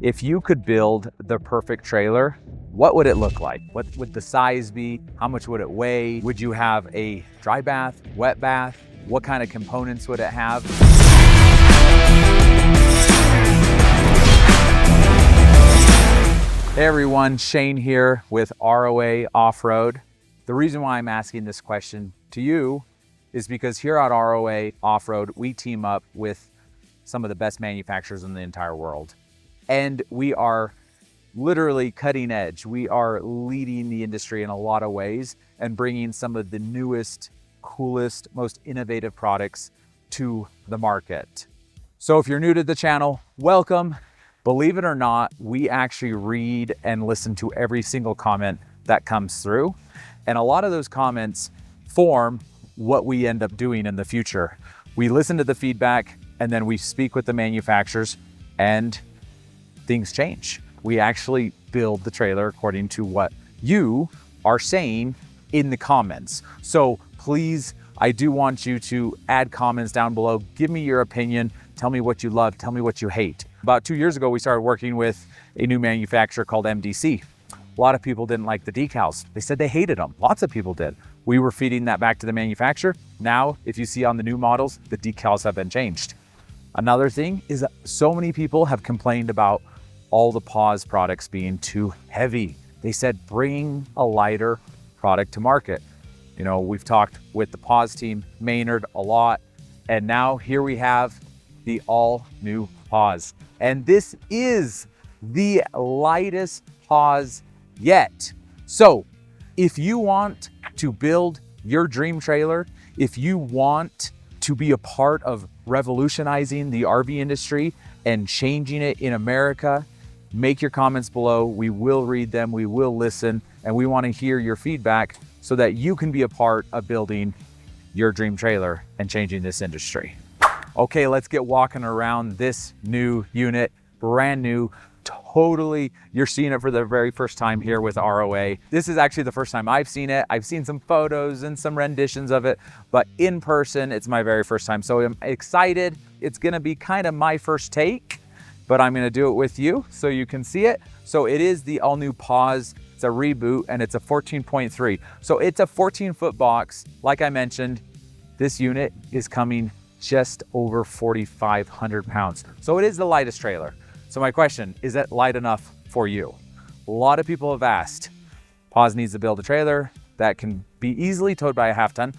If you could build the perfect trailer, what would it look like? What would the size be? How much would it weigh? Would you have a dry bath, wet bath? What kind of components would it have? Hey everyone, Shane here with ROA Off Road. The reason why I'm asking this question to you is because here at ROA Off Road, we team up with some of the best manufacturers in the entire world. And we are literally cutting edge. We are leading the industry in a lot of ways and bringing some of the newest, coolest, most innovative products to the market. So if you're new to the channel, welcome. Believe it or not, we actually read and listen to every single comment that comes through. And a lot of those comments form what we end up doing in the future. We listen to the feedback and then we speak with the manufacturers and things change. We actually build the trailer according to what you are saying in the comments. So please, I do want you to add comments down below. Give me your opinion. Tell me what you love. Tell me what you hate. About 2 years ago, we started working with a new manufacturer called MDC. A lot of people didn't like the decals. They said they hated them. Lots of people did. We were feeding that back to the manufacturer. Now, if you see on the new models, the decals have been changed. Another thing is that so many people have complained about all the pause products being too heavy. They said, bring a lighter product to market. You know, we've talked with the pause team, Maynard, a lot. And now here we have the all new pause. And this is the lightest pause yet. So if you want to build your dream trailer, if you want to be a part of revolutionizing the RV industry and changing it in America, make your comments below. We will read them, we will listen, and we want to hear your feedback so that you can be a part of building your dream trailer and changing this industry. Okay, let's get walking around this new unit, brand new, totally, you're seeing it for the very first time here with ROA. This is actually the first time I've seen it. I've seen some photos and some renditions of it, but in person, it's my very first time. So I'm excited. It's gonna be kind of my first take, but I'm gonna do it with you so you can see it. So it is the all new Pause. It's a Reboot and it's a 14.3. So it's a 14-foot box. Like I mentioned, this unit is coming just over 4,500 pounds. So it is the lightest trailer. So my question, is that light enough for you? A lot of people have asked. Pause needs to build a trailer that can be easily towed by a half-ton.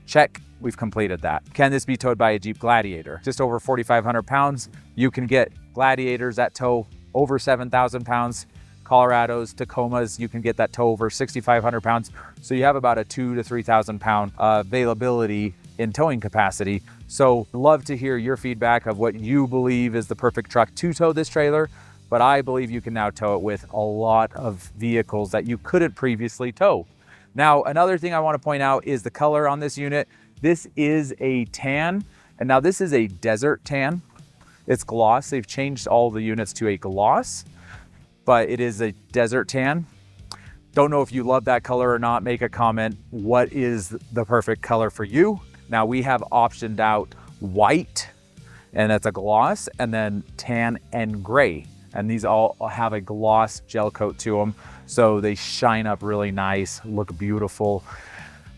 Check, we've completed that. Can this be towed by a Jeep Gladiator? Just over 4,500 pounds. You can get Gladiators that tow over 7,000 pounds. Colorados, Tacomas, you can get that tow over 6,500 pounds. So you have about a 2,000 to 3,000 pound availability in towing capacity. So love to hear your feedback of what you believe is the perfect truck to tow this trailer. But I believe you can now tow it with a lot of vehicles that you couldn't previously tow. Now, another thing I want to point out is the color on this unit. This is a tan, and now this is a desert tan. It's gloss. They've changed all the units to a gloss, but it is a desert tan. Don't know if you love that color or not. Make a comment. What is the perfect color for you? Now we have optioned out white, and that's a gloss, and then tan and gray. And these all have a gloss gel coat to them. So they shine up really nice, look beautiful.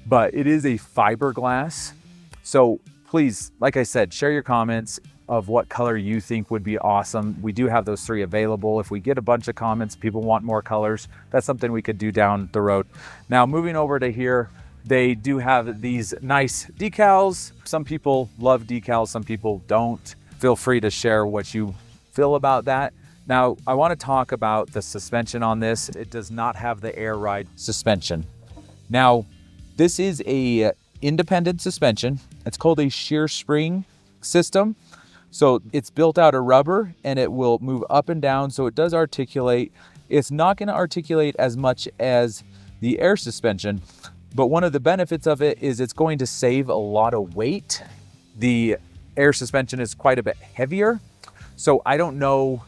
But it is a fiberglass. So please, like I said, share your comments of what color you think would be awesome. We do have those three available. If we get a bunch of comments, people want more colors, that's something we could do down the road. Now moving over to here, they do have these nice decals. Some people love decals, some people don't. Feel free to share what you feel about that. Now, I want to talk about the suspension on this. It does not have the air ride suspension. Now, this is a independent suspension. It's called a Shear spring system. So it's built out of rubber and it will move up and down. So it does articulate. It's not going to articulate as much as the air suspension. But one of the benefits of it is it's going to save a lot of weight. The air suspension is quite a bit heavier. So I don't know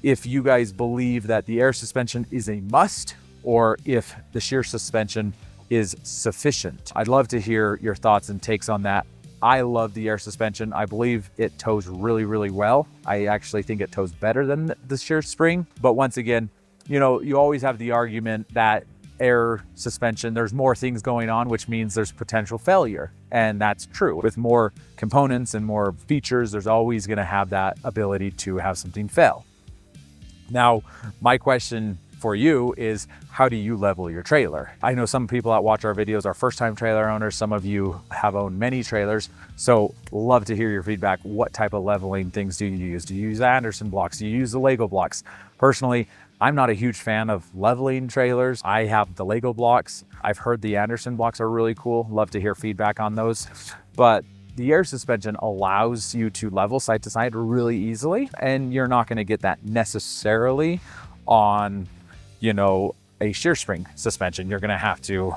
if you guys believe that the air suspension is a must or if the shear suspension is sufficient. I'd love to hear your thoughts and takes on that. I love the air suspension. I believe it tows really, really well. I actually think it tows better than the Shear spring. But once again, you know, you always have the argument that air suspension, there's more things going on, which means there's potential failure. And that's true. With more components and more features, there's always going to have that ability to have something fail. Now, my question for you is, how do you level your trailer? I know some people that watch our videos are first-time trailer owners. Some of you have owned many trailers. So love to hear your feedback. What type of leveling things do you use? Do you use Anderson blocks? Do you use the Lego blocks? Personally, I'm not a huge fan of leveling trailers. I have the Lego blocks. I've heard the Anderson blocks are really cool. Love to hear feedback on those. But the air suspension allows you to level side to side really easily, and you're not going to get that necessarily on, you know, a shear spring suspension. You're going to have to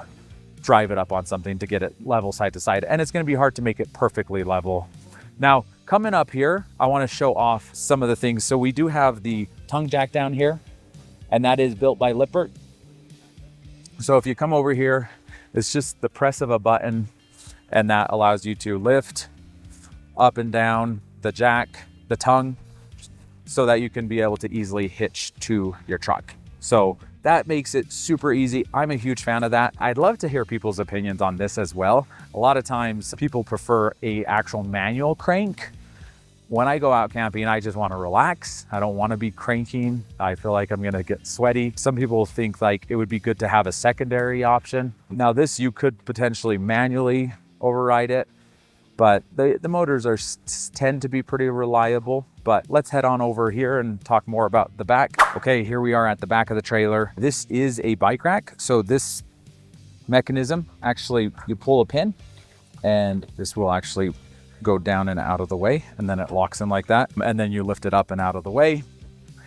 drive it up on something to get it level side to side, and it's going to be hard to make it perfectly level. Now, coming up here, I want to show off some of the things. So we do have the tongue jack down here, and that is built by Lippert. So if you come over here, it's just the press of a button, and that allows you to lift up and down the jack, the tongue, so that you can be able to easily hitch to your truck. So that makes it super easy. I'm a huge fan of that. I'd love to hear people's opinions on this as well. A lot of times people prefer a actual manual crank. When I go out camping, I just want to relax. I don't want to be cranking. I feel like I'm going to get sweaty. Some people think like it would be good to have a secondary option. Now this, you could potentially manually override it, but the motors tend to be pretty reliable. But let's head on over here and talk more about the back. Okay, here we are at the back of the trailer. This is a bike rack. So this mechanism, actually you pull a pin and this will actually go down and out of the way, and then it locks in like that, and then you lift it up and out of the way.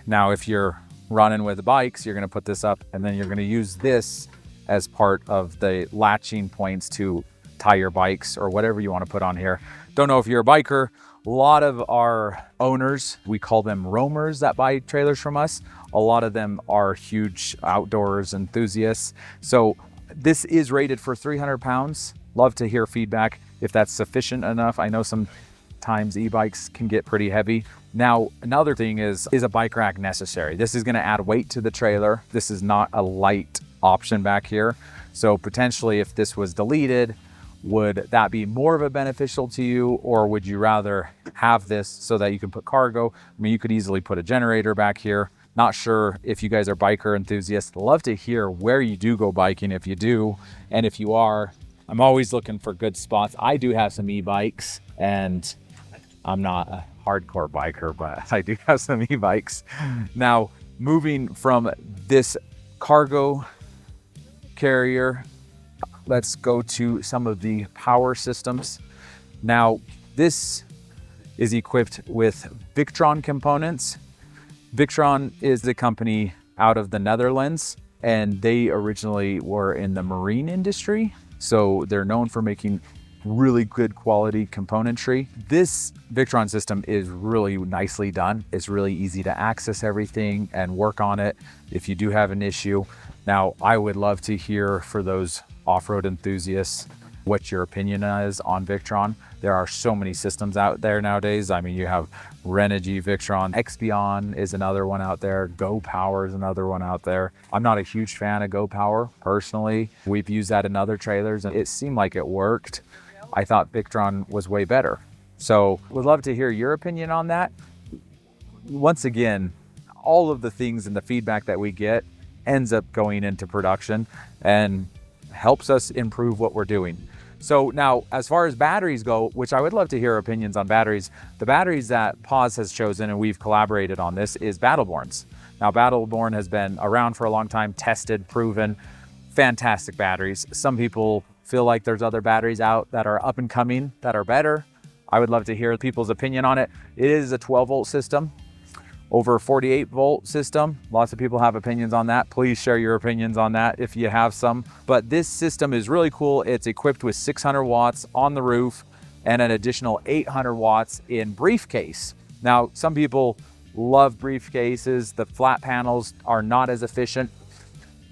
Now if you're running with bikes, you're going to put this up, and then you're going to use this as part of the latching points to tie your bikes or whatever you want to put on here. Don't know if you're a biker. A lot of our owners, we call them roamers that buy trailers from us. A lot of them are huge outdoors enthusiasts. So this is rated for 300 pounds. Love to hear feedback if that's sufficient enough. I know sometimes e-bikes can get pretty heavy. Now, another thing is a bike rack necessary? This is going to add weight to the trailer. This is not a light option back here. So potentially if this was deleted, would that be more of a beneficial to you, or would you rather have this so that you can put cargo? I mean, you could easily put a generator back here. Not sure if you guys are biker enthusiasts. Love to hear where you do go biking if you do, and if you are, I'm always looking for good spots. I do have some e-bikes, and I'm not a hardcore biker, but I do have some e-bikes. Now, moving from this cargo carrier, let's go to some of the power systems. Now, this is equipped with Victron components. Victron is the company out of the Netherlands, and they originally were in the marine industry. So they're known for making really good quality componentry. This Victron system is really nicely done. It's really easy to access everything and work on it if you do have an issue. Now, I would love to hear for those off-road enthusiasts what your opinion is on Victron. There are so many systems out there nowadays. I mean, you have Renogy, Victron, Expion is another one out there. Go Power is another one out there. I'm not a huge fan of Go Power personally. We've used that in other trailers and it seemed like it worked. I thought Victron was way better. So would love to hear your opinion on that. Once again, all of the things and the feedback that we get ends up going into production and helps us improve what we're doing. So now, as far as batteries go, which I would love to hear opinions on batteries, the batteries that Pause has chosen, and we've collaborated on this, is Battleborn's. Now, Battleborn has been around for a long time, tested, proven, fantastic batteries. Some people feel like there's other batteries out that are up and coming that are better. I would love to hear people's opinion on it. It is a 12-volt system over 48-volt system. Lots of people have opinions on that. Please share your opinions on that if you have some. But this system is really cool. It's equipped with 600 watts on the roof and an additional 800 watts in Briefcase. Now, some people love Briefcases. The flat panels are not as efficient.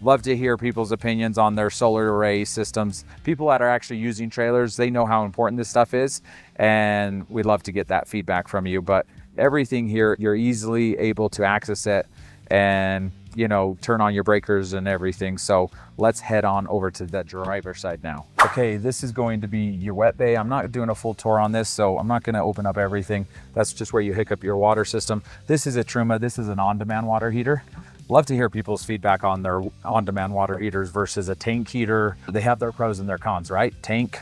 Love to hear people's opinions on their solar array systems. People that are actually using trailers, they know how important this stuff is, and we'd love to get that feedback from you. But everything here, you're easily able to access it and, you know, turn on your breakers and everything. So let's head on over to the driver side now. Okay, this is going to be your wet bay. I'm not doing a full tour on this, so I'm not going to open up everything. That's just where you hook up your water system. This is a Truma. This is an on-demand water heater. Love to hear people's feedback on their on-demand water heaters versus a tank heater. They have their pros and their cons, right? Tank,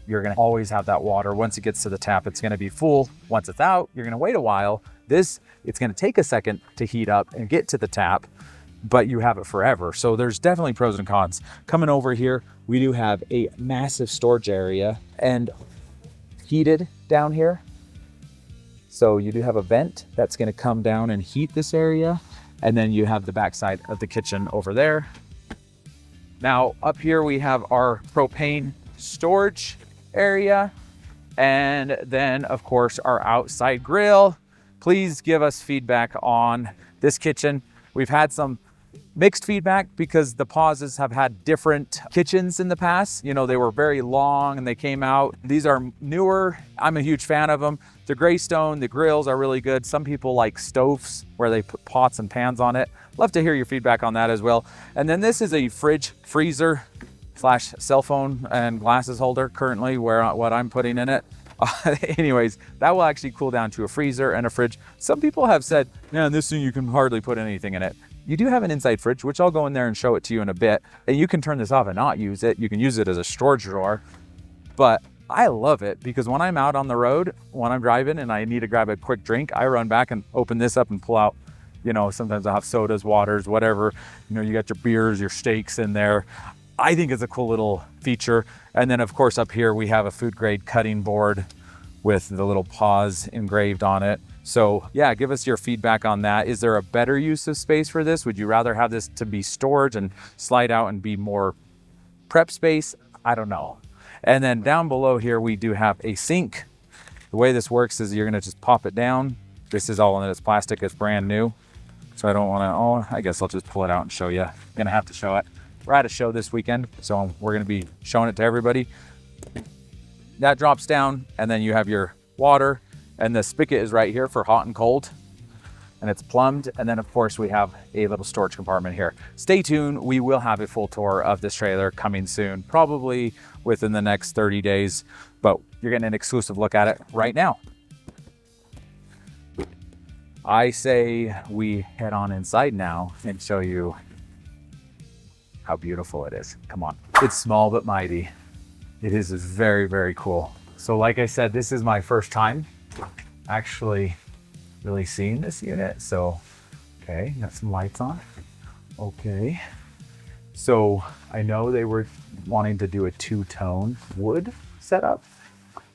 you're gonna always have that water. Once it gets to the tap, it's gonna be full. Once it's out, you're gonna wait a while. This, it's gonna take a second to heat up and get to the tap, but you have it forever. So there's definitely pros and cons. Coming over here, we do have a massive storage area and heated down here. So you do have a vent that's gonna come down and heat this area. And then you have the backside of the kitchen over there. Now up here we have our propane storage area. And then of course our outside grill. Please give us feedback on this kitchen. We've had some mixed feedback because the pauses have had different kitchens in the past. You know, they were very long and they came out. These are newer. I'm a huge fan of them. The gray stone, the grills are really good. Some people like stoves where they put pots and pans on it. Love to hear your feedback on that as well. And then this is a fridge, freezer / cell phone and glasses holder currently what I'm putting in it. Anyways, that will actually cool down to a freezer and a fridge. Some people have said, man, this thing you can hardly put anything in it. You do have an inside fridge, which I'll go in there and show it to you in a bit. And you can turn this off and not use it. You can use it as a storage drawer. But I love it because when I'm out on the road, when I'm driving and I need to grab a quick drink, I run back and open this up and pull out, you know, sometimes I'll have sodas, waters, whatever. You know, you got your beers, your steaks in there. I think it's a cool little feature. And then of course up here, we have a food grade cutting board with the little paws engraved on it. So yeah, give us your feedback on that. Is there a better use of space for this? Would you rather have this to be storage and slide out and be more prep space? I don't know. And then down below here, we do have a sink. The way this works is you're gonna just pop it down. This is all in its plastic, it's brand new. So I don't wanna, I guess I'll just pull it out and show you. I'm gonna have to show it. We're at a show this weekend, so we're gonna be showing it to everybody. That drops down and then you have your water. And the spigot is right here for hot and cold, and it's plumbed. And then of course we have a little storage compartment here. Stay tuned, we will have a full tour of this trailer coming soon, probably within the next 30 days, but you're getting an exclusive look at it right now. I say we head on inside now and show you how beautiful it is. Come on. It's small but mighty. It is very, very cool. So like I said, this is my first time actually really seeing this unit. So, okay, got some lights on. Okay. So I know they were wanting to do a two-tone wood setup.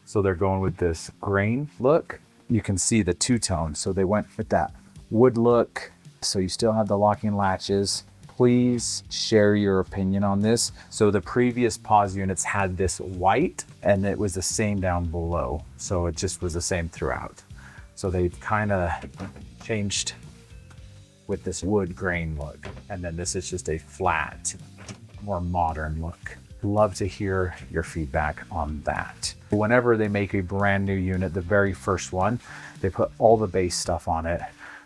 So they're going with this grain look. You can see the two-tone. So they went with that wood look. So you still have the locking latches. Please share your opinion on this. So the previous pause units had this white and it was the same down below. So it just was the same throughout. So they've kind of changed with this wood grain look. And then this is just a flat, more modern look. Love to hear your feedback on that. Whenever they make a brand new unit, the very first one, they put all the base stuff on it.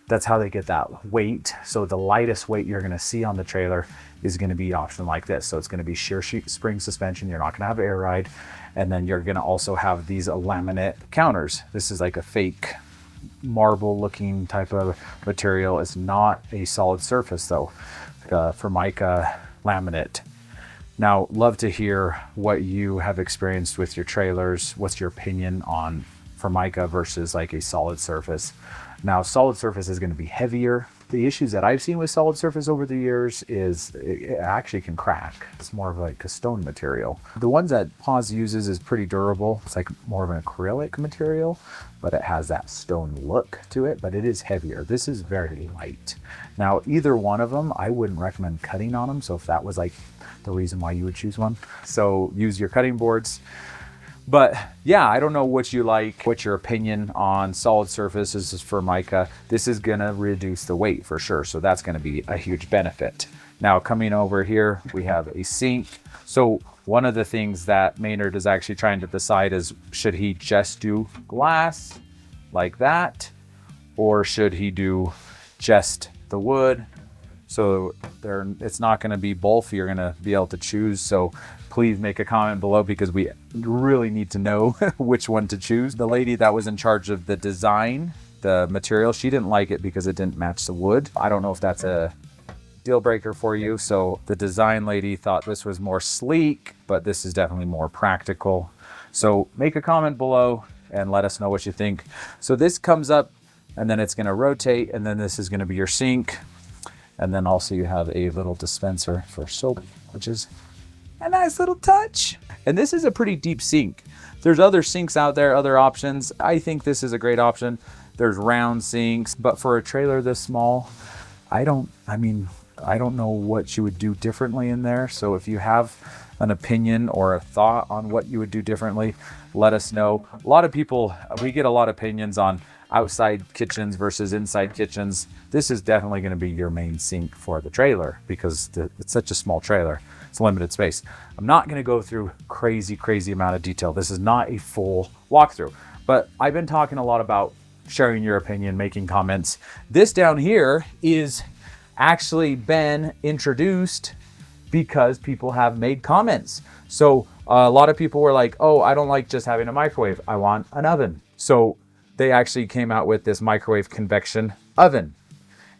That's how they get that weight. So the lightest weight you're gonna see on the trailer is gonna be option like this. So it's gonna be shear spring suspension. You're not gonna have air ride. And then you're gonna also have these laminate counters. This is like a fake marble looking type of material. It's not a solid surface though, for Micah laminate. Now, love to hear what you have experienced with your trailers. What's your opinion on Formica versus like a solid surface? Now, solid surface is going to be heavier. The issues that I've seen with solid surface over the years is it actually can crack. It's more of like a stone material. The ones that Pause uses is pretty durable. It's like more of an acrylic material, but it has that stone look to it, but it is heavier. This is very light. Now, either one of them, I wouldn't recommend cutting on them. So if that was like the reason why you would choose one. So use your cutting boards. But yeah, I don't know what you like, what's your opinion on solid surfaces for Micah. This is gonna reduce the weight for sure. So that's gonna be a huge benefit. Now coming over here, we have a sink. So one of the things that Maynard is actually trying to decide is, should he just do glass like that? Or should he do just the wood? So it's not gonna be both, you're gonna be able to choose. So please make a comment below because we really need to know which one to choose. The lady that was in charge of the design, the material, she didn't like it because it didn't match the wood. I don't know if that's a deal breaker for you. So the design lady thought this was more sleek, but this is definitely more practical. So make a comment below and let us know what you think. So this comes up and then it's gonna rotate, and then this is gonna be your sink. And then also you have a little dispenser for soap, which is a nice little touch. And this is a pretty deep sink. There's other sinks out there, other options. I think this is a great option. There's round sinks, but for a trailer this small, I don't know what you would do differently in there. So if you have an opinion or a thought on what you would do differently, let us know. A lot of people, we get a lot of opinions on outside kitchens versus inside kitchens. This is definitely going to be your main sink for the trailer because it's such a small trailer. It's limited space. I'm not going to go through crazy amount of detail. This is not a full walkthrough, but I've been talking a lot about sharing your opinion, making comments. This down here is actually been introduced because people have made comments. So a lot of people were like, oh, I don't like just having a microwave. I want an oven. So they actually came out with this microwave convection oven.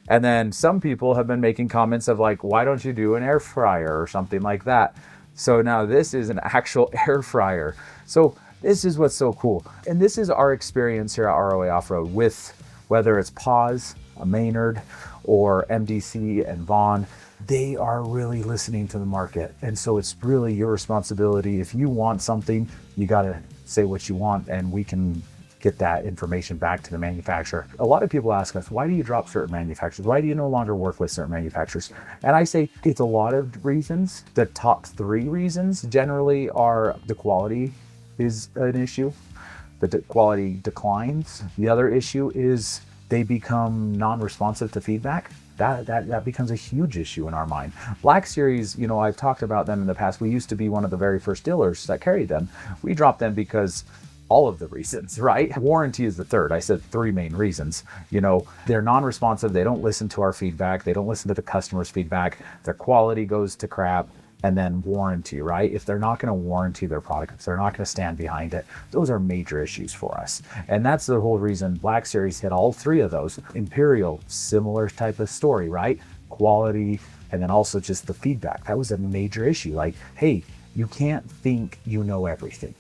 And then some people have been making comments of like, why don't you do an air fryer or something like that? So now this is an actual air fryer. So this is what's so cool. And this is our experience here at ROA Off Road with whether it's Pause, a Maynard, or MDC and Vaughn. They are really listening to the market. And so it's really your responsibility. If you want something, you got to say what you want and we can get that information back to the manufacturer. A lot of people ask us, why do you drop certain manufacturers? Why do you no longer work with certain manufacturers? And I say it's a lot of reasons. The top 3 reasons generally are the quality is an issue. The quality declines. The other issue is they become non-responsive to feedback. That becomes a huge issue in our mind. Black Series, you know, I've talked about them in the past. We used to be one of the very first dealers that carried them. We dropped them because all of the reasons, right? Warranty is the third. I said 3 main reasons. You know, they're non-responsive. They don't listen to our feedback. They don't listen to the customer's feedback. Their quality goes to crap. And then warranty, right? If they're not going to warranty their product, if they're not going to stand behind it, those are major issues for us. And that's the whole reason Black Series hit all 3 of those. Imperial, similar type of story, right? Quality, and then also just the feedback. That was a major issue. Like, hey, you can't think you know everything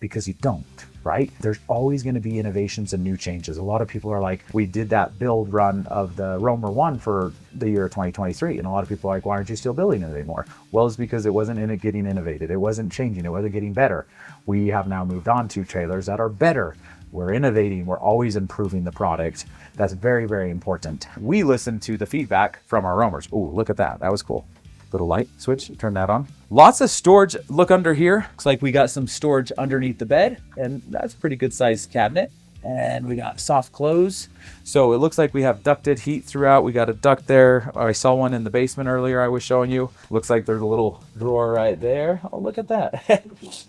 because you don't, right? There's always going to be innovations and new changes. A lot of people are like, we did that build run of the Roamer 1 for the year 2023. And a lot of people are like, why aren't you still building it anymore? Well, it's because it wasn't getting innovated. It wasn't changing. It wasn't getting better. We have now moved on to trailers that are better. We're innovating. We're always improving the product. That's very important. We listen to the feedback from our roamers. Ooh, look at that. That was cool. Little light switch, turn that on. Lots of storage. Look under here. Looks like we got some storage underneath the bed, and that's a pretty good sized cabinet. And we got soft close. So it looks like we have ducted heat throughout. We got a duct there. I saw one in the basement earlier I was showing you. Looks like there's a little drawer right there. Oh, look at that.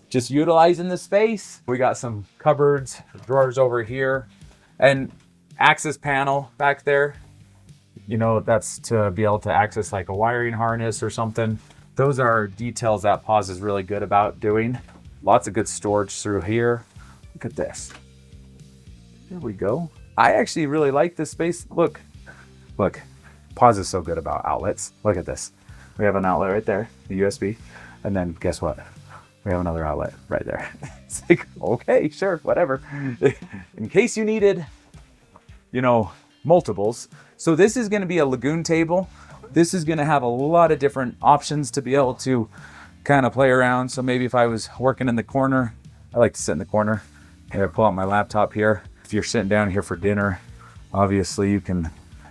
Just utilizing the space. We got some cupboards, drawers over here, and access panel back there. You know, that's to be able to access like a wiring harness or something. Those are details that Pause is really good about doing. Lots of good storage through here. Look at this. There we go. I actually really like this space. Look, Pause is so good about outlets. Look at this. We have an outlet right there, the USB. And then guess what? We have another outlet right there. It's like, okay, sure, whatever. In case you needed, you know, multiples. So this is going to be a Lagoon table. This is going to have a lot of different options to be able to kind of play around. So maybe if I was working in the corner, I like to sit in the corner. I pull out my laptop here. If you're sitting down here for dinner, obviously you can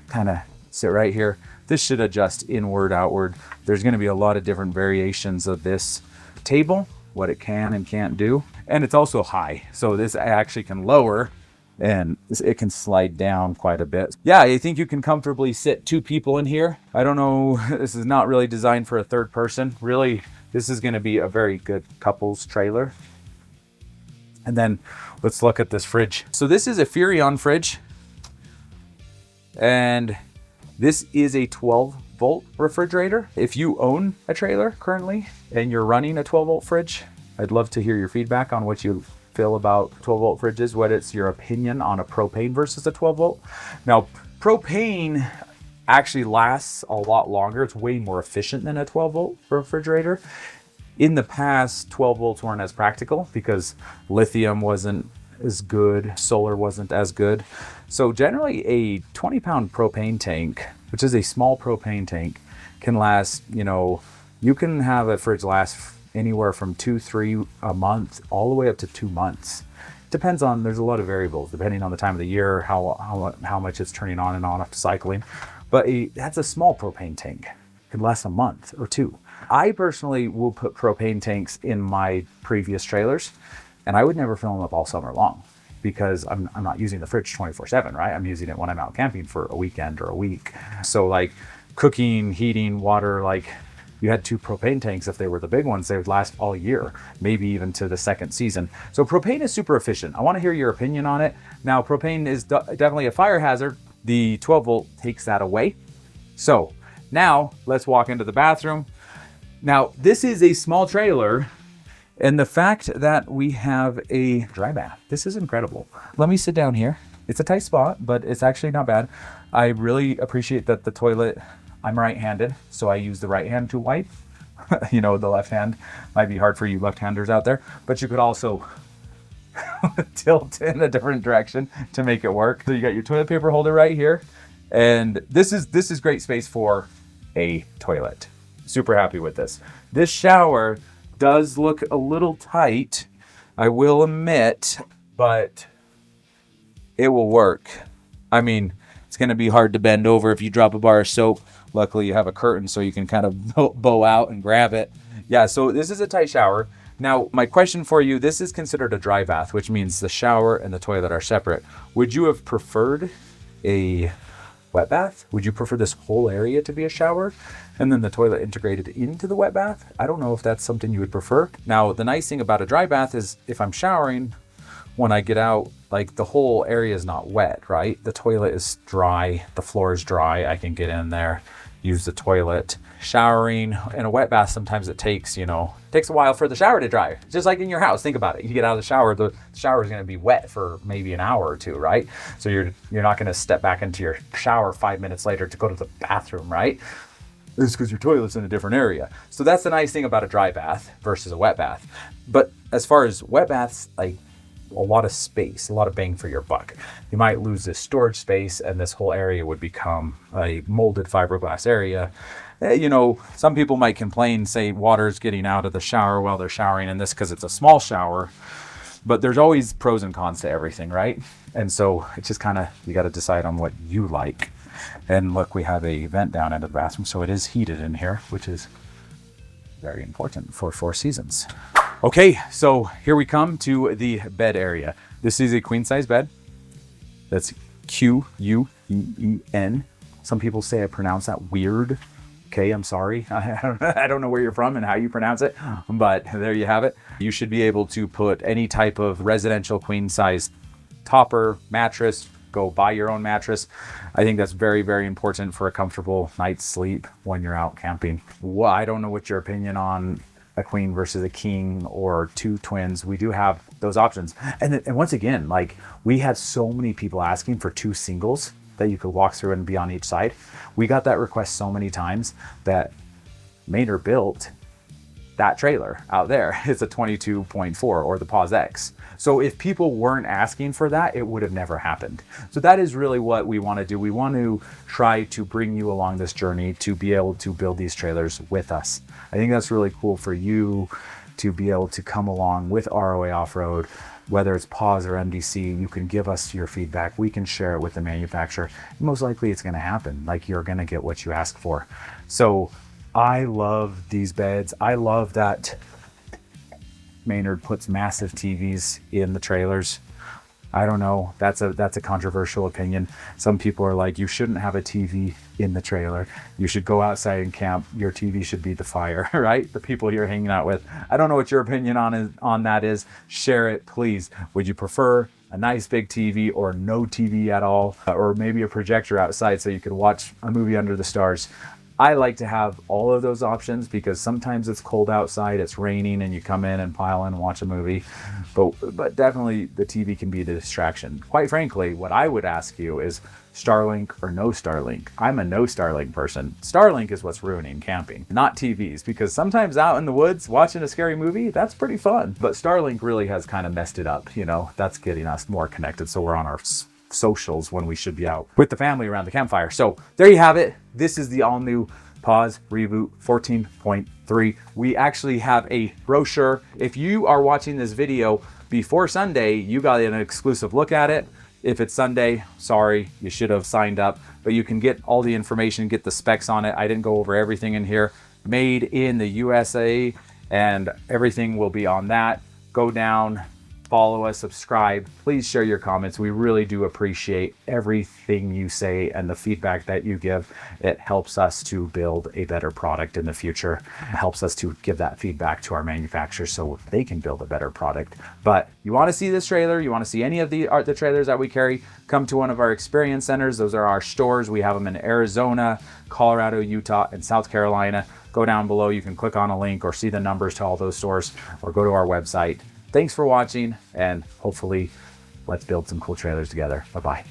kind of sit right here. This should adjust inward, outward. There's going to be a lot of different variations of this table. what it can and can't do. And it's also high. So this actually can lower and it can slide down quite a bit. Yeah, I think you can comfortably sit 2 people in here. I don't know, this is not really designed for a third person. Really, this is gonna be a very good couples trailer. And then let's look at this fridge. So this is a Furrion fridge. And this is a 12-volt refrigerator. If you own a trailer currently and you're running a 12-volt fridge, I'd love to hear your feedback on what you feel about 12-volt fridges, what is your opinion on a propane versus a 12-volt. Now, propane actually lasts a lot longer. It's way more efficient than a 12-volt refrigerator. In the past, 12 volts weren't as practical because lithium wasn't as good, solar wasn't as good. So generally a 20-pound propane tank, which is a small propane tank, can last, you can have a fridge last anywhere from 2-3 a month all the way up to 2 months. Depends on, there's a lot of variables depending on the time of the year, how much it's turning on and off cycling. But that's a small propane tank. It could last a month or 2. I personally will put propane tanks in my previous trailers, and I would never fill them up all summer long because I'm not using the fridge 24/7, right? I'm using it when I'm out camping for a weekend or a week. So like cooking, heating, water, like you had 2 propane tanks. If they were the big ones, they would last all year, maybe even to the second season. So propane is super efficient. I want to hear your opinion on it. Now, propane is definitely a fire hazard. The 12 volt takes that away. So now let's walk into the bathroom. Now, this is a small trailer, and the fact that we have a dry bath, this is incredible. Let me sit down here. It's a tight spot, but it's actually not bad. I really appreciate that the toilet, I'm right-handed, so I use the right hand to wipe. The left hand might be hard for you left-handers out there, but you could also tilt in a different direction to make it work. So you got your toilet paper holder right here, and this is great space for a toilet. Super happy with this. This shower does look a little tight, I will admit, but it will work. I mean, it's gonna be hard to bend over if you drop a bar of soap. Luckily you have a curtain so you can kind of bow out and grab it. Yeah, so this is a tight shower. Now, my question for you, this is considered a dry bath, which means the shower and the toilet are separate. Would you have preferred a wet bath? Would you prefer this whole area to be a shower and then the toilet integrated into the wet bath? I don't know if that's something you would prefer. Now, the nice thing about a dry bath is if I'm showering, when I get out, like the whole area is not wet, right? The toilet is dry, the floor is dry. I can get in there, use the toilet. Showering in a wet bath, sometimes it takes a while for the shower to dry. Just like in your house, think about it. You get out of the shower, the shower is going to be wet for maybe an hour or 2, right? So you're not going to step back into your shower 5 minutes later to go to the bathroom, right? It's because your toilet's in a different area. So that's the nice thing about a dry bath versus a wet bath. But as far as wet baths, like a lot of space, a lot of bang for your buck. You might lose this storage space and this whole area would become a molded fiberglass area. Some people might complain, say water's getting out of the shower while they're showering in this because it's a small shower, but there's always pros and cons to everything, right? And so it's just kind of, you got to decide on what you like. And look, we have a vent down into the bathroom, so it is heated in here, which is very important for 4 seasons. Okay, so here we come to the bed area. This is a queen size bed. That's Queen. Some people say I pronounce that weird. Okay, I'm sorry. I don't know where you're from and how you pronounce it, but there you have it. You should be able to put any type of residential queen size topper, mattress, go buy your own mattress. I think that's very, very important for a comfortable night's sleep when you're out camping. Well, I don't know what your opinion on a queen versus a king or 2 twins. We do have those options. And once again, like we had so many people asking for 2 singles that you could walk through and be on each side. We got that request so many times that Maynard built that trailer out there. It's a 22.4 or the Pause X. So if people weren't asking for that, it would have never happened. So that is really what we want to do. We want to try to bring you along this journey to be able to build these trailers with us. I think that's really cool for you to be able to come along with ROA Off Road, whether it's Pause or MDC. You can give us your feedback. We can share it with the manufacturer. Most likely it's going to happen. Like you're going to get what you ask for. So I love these beds. I love that Maynard puts massive TVs in the trailers. I don't know. That's a controversial opinion. Some people are like, you shouldn't have a TV in the trailer. You should go outside and camp. Your TV should be the fire, right? The people you're hanging out with. I don't know what your opinion on that is. Share it, please. Would you prefer a nice big TV or no TV at all? Or maybe a projector outside so you could watch a movie under the stars? I like to have all of those options because sometimes it's cold outside, it's raining, and you come in and pile in and watch a movie. But definitely the TV can be the distraction. Quite frankly, what I would ask you is Starlink or no Starlink. I'm a no Starlink person. Starlink is what's ruining camping, not TVs, because sometimes out in the woods watching a scary movie, that's pretty fun. But Starlink really has kind of messed it up, you know. That's getting us more connected, so we're on our socials when we should be out with the family around the campfire. So there you have it. This is the all new Pause Reboot 14.3. We actually have a brochure. If you are watching this video before Sunday, you got an exclusive look at it. If it's Sunday, sorry, you should have signed up, but you can get all the information, get the specs on it. I didn't go over everything in here. Made in the USA, and everything will be on that. Go down, follow us, subscribe. Please share your comments. We really do appreciate everything you say and the feedback that you give. It helps us to build a better product in the future. It helps us to give that feedback to our manufacturers so they can build a better product. But you want to see this trailer, you want to see any of the trailers that we carry, come to one of our experience centers. Those are our stores. We have them in Arizona, Colorado, Utah, and South Carolina. Go down below. You can click on a link or see the numbers to all those stores, or go to our website. Thanks for watching, and hopefully let's build some cool trailers together. Bye-bye.